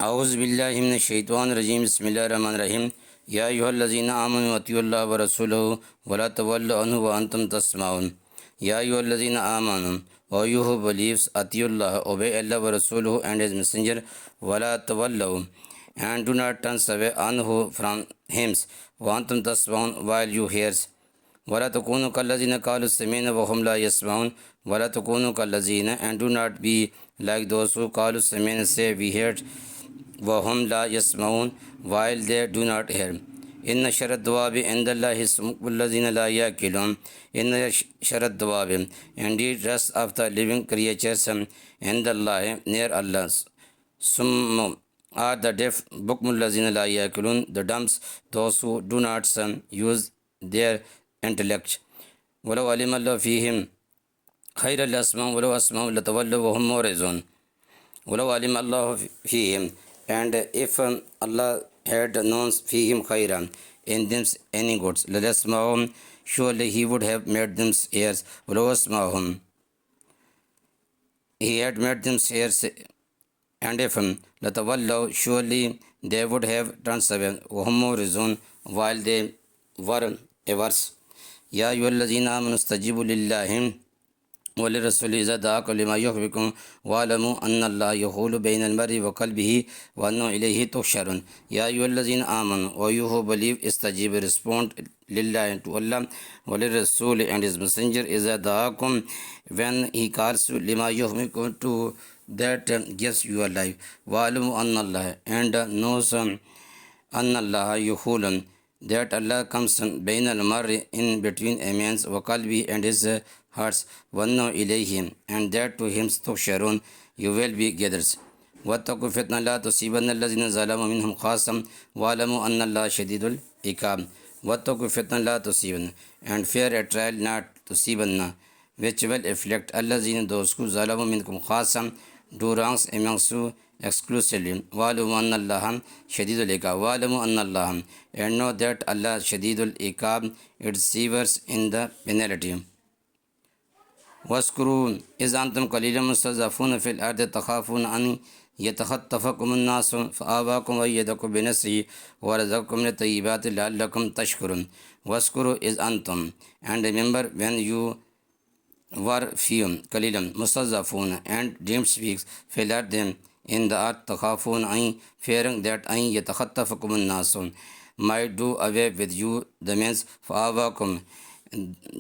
أعوذ بالله من الشيطان الرجيم بسم الله الرحمن الرحيم يا أيها الذين آمنوا أطيعوا الله ورسوله ولا تولوا عنه وأنتم تسمعون يا أيها الذين آمنوا O you who believes أطيعوا الله obey Allah ورسوله and his messenger ولا تولوا and do not turn away عنه from him وأنتم تسمعون while you hears ولا تكونوا كالذين قالوا سمعنا وهم لا يسمعون ولا تكونوا كالذين and do not be like those who قالوا سمعنا say we heard وهم لا يسمعون while they do not hear إن شر الدواب عند الله السم الذين لا يأكلون إن شر الدواب indeed rest of the living creatures عند الله near Allah sum are the deaf بكم الذين لا يأكلون the dumb those who do not use their intellect ولو علم الله فيهم خير الأسماء ولو أسماء لتولوا وهم معرضون ولو علم الله فيهم and if Allah had known فيهم خيرا in them any goods لَلَسْمَعُهُمْ surely he would have made them heirs ولو أسمعهم he had made them heirs and if لَتَوَلَّوْا surely they would have turned away وهم معرضون while they were averse يا أيها الذين آمنوا استجيبوا لله وللرسول إذا دعاكم لما يحبكم واعلموا أن الله يحول بين المرء وقلبه وأنه إليه تحشرون يا أيها الذين آمنوا O you who believe استجيب respond لله to Allah وللرسول and his messenger إذا دعاكم when he calls you لما يحبكم to that gives you a life واعلموا أن الله and knows أن الله يحول that Allah comes بين المرء in between a man's وقلبه and his hearts وَأَنَّهُ إِلَيْهِمْ and that to him تُحْشَرُونَ you will be gathered وَاتَّقُوا فِتْنَةً لَا تُصِيبَنَّ الَّذِينَ ظَلَمُوا مِنْهُمْ خَاصَّةً وَاعْلَمُوا أَنَّ اللَّهَ شَدِيدُ الْعِقَابِ وَاتَّقُوا فِتْنَةً لَا تُصِيبَنَّ and fear a trial not تُصِيبَنَّ which will afflict الَّذِينَ those who ظَلَمُوا مِنْكُمْ خَاصَّةً do wrongs amongst you exclusively وَاعْلَمُوا أَنَّ اللَّهَ شَدِيدُ الْعِقَابِ وَاعْلَمُوا أَنَّ اللَّهَ and know that Allah شَدِيدُ الْعِقَابِ it severs in the penalty واذكروا إذ أنتم قليلا مستضعفون في الأرض تخافون أن يتخطفكم الناس فآواكم وأيدكم بنصره ورزقكم من الطيبات لعلكم تشكرون واذكروا إذ أنتم and remember when you were few قليلا مستضعفون and deemed weak في الأرض in the earth تخافون أن fearing that أن يتخطفكم الناس might do away with you the means فآواكم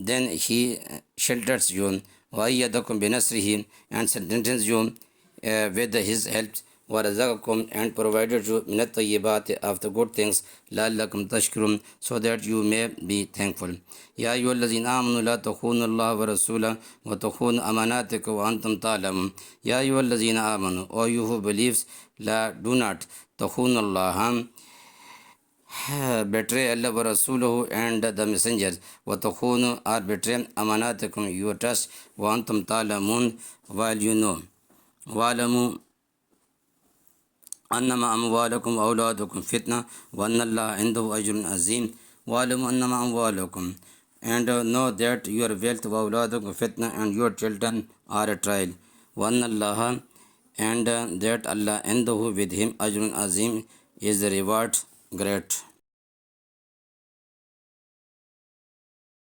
then he shelters you وَأَيَّدَكُمْ بِنَصْرِهِ and strengthens you with his help وَرَزَقَكُمْ and provided you مِنَ الطَّيِّبَاتِ of the good things لَعَلَّكُمْ تَشْكُرُونَ so that you may be thankful يَا أَيُّهَا الَّذِينَ آمَنُوا لَا تَخُونُوا اللَّهَ وَرَسُولَهُ وَتَخُونُوا أَمَانَاتِكُمْ وَأَنْتُمْ تَعْلَمُونَ يَا أَيُّهَا الَّذِينَ آمَنُوا O you who believes do not تَخُونُوا اللَّهَ betray Allah wa Rasuluhu and the messengers وَتَخُونُوا or betray أَمَانَاتِكُمْ your trust وَأَنْتُمْ تَعْلَمُونَ while you know وَاعْلَمُوا أَنَّمَا أَمْوَالُكُمْ وَأَوْلَادُكُمْ فِتْنَةٌ وَأَنَّ اللَّهَ عِنْدَهُ أَجْرٌ عَظِيمٌ وَاعْلَمُوا أَنَّمَا أَمْوَالُكُمْ and know that your wealth وَأَوْلَادُكُمْ fitna and your children are a trial وَأَنَّ اللَّهَ and that Allah عِنْدَهُ with him أَجْرٌ عَظِيمٌ is the reward great